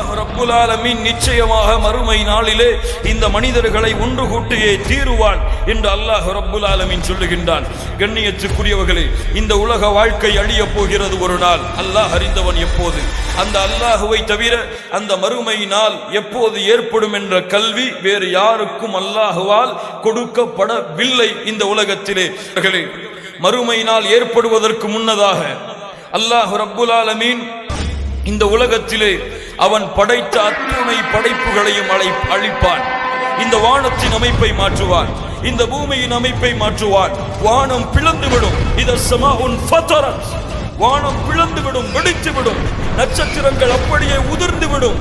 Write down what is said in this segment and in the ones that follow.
அல்லாஹ் ரப்புல் ஆலமீன் நிச்சயமாக மறுமை நாளிலே இந்த மனிதர்களை ஒன்று கூட்டியே தீருவான் என்று அல்லாஹ் ரப்புல் ஆலமீன் சொல்லுகின்றான். கண்ணியத்துக்குரியவர்களே, இந்த உலக வாழ்க்கை அழிய போகிறது ஒரு நாள். அல்லாஹ் அறிந்தவன் எப்போது. அந்த அல்லாஹுவை தவிர அந்த மறுமை நாள் எப்போது ஏற்படும் என்ற கல்வி வேறு யாருக்கும் அல்லாஹுவால் கொடுக்கப்படவில்லை இந்த உலகத்திலே. மறுமை நாள் ஏற்படுவதற்கு முன்னதாக அல்லாஹ் ரப்புல் ஆலமீன் இந்த உலகத்திலே அவன் படைத்த அத்துணை படைப்புகளையும் அழிப்பான். இந்த வானத்தின் அமைப்பை மாற்றுவான், இந்த பூமியின் அமைப்பை மாற்றுவான். வானம் பிளந்துவிடும். வானம் பிளந்துவிடும், வெடித்துவிடும். நட்சத்திரங்கள் அப்படியே உதிர்ந்துவிடும்.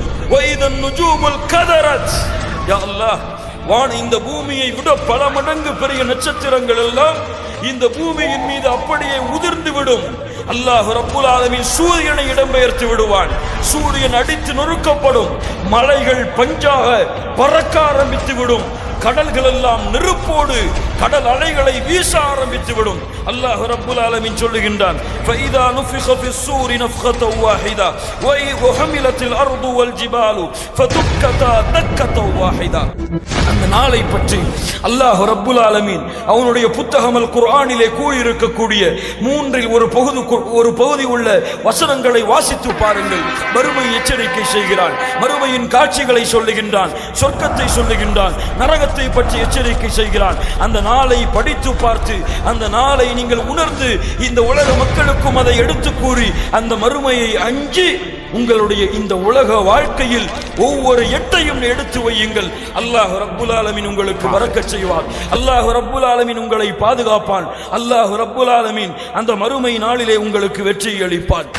இந்த பூமியை விட பல மடங்கு பெரிய நட்சத்திரங்கள் எல்லாம் இந்த பூமியின் மீது அப்படியே உதிர்ந்து விடும். அல்லாஹ் ரப்புல் ஆலமீன் சூரியனை இடம்பெயர்த்து விடுவான். சூரியன் அடித்து நொறுக்கப்படும். மலைகள் பஞ்சாக பறக்க ஆரம்பித்து விடும். கடல்கள் எல்லாம் நெருப்போடு கடல் அலைகளை வீச ஆரம்பித்து விடும். அல்லாஹ் ரப்புல் ஆலமீன் சொல்லுகின்றான், ஃபைதா நுஃபிக ஃபிஸ்ஸூரி நஃப்கத்தன் வாஹிதா வஹமிலத்தில் அர்து வல் ஜிபாலு ஃபதுக்கதா தக்கத்தன் வாஹிதா. அந்த நாளை பற்றி அல்லாஹ் ரப்புல் ஆலமீன் அவனுடைய புத்தகம் அல் குர்ஆனிலே கூறியிருக்கக்கூடிய மூன்றில் ஒரு பகுதி உள்ள வசனங்களை வாசித்து பாருங்கள். மறுமை எச்சரிக்கை செய்கிறான், மறுமையின் காட்சிகளை சொல்லுகின்றான், சொர்க்கத்தை சொல்லுகின்றான், நரகத்தை பற்றி எச்சரிக்கை செய்கிறான். அந்த நாளை படித்து பார்த்து அந்த நாளை நீங்கள் உணர்ந்து இந்த உலக மக்களுக்கும் அதை எடுத்து கூறி அந்த மறுமையை அஞ்சி உங்களுடைய இந்த உலக வாழ்க்கையில் ஒவ்வொரு எட்டையும் எடுத்து வையுங்கள். அல்லாஹ் ரப்புல் ஆலமீன் உங்களுக்கு பரக்கத் செய்வான். அல்லாஹ் ரப்புல் ஆலமீன் உங்களை பாதுகாப்பான். அல்லாஹ் ரப்புல் ஆலமீன் அந்த மறுமை நாளிலே உங்களுக்கு வெற்றி அளிப்பான்.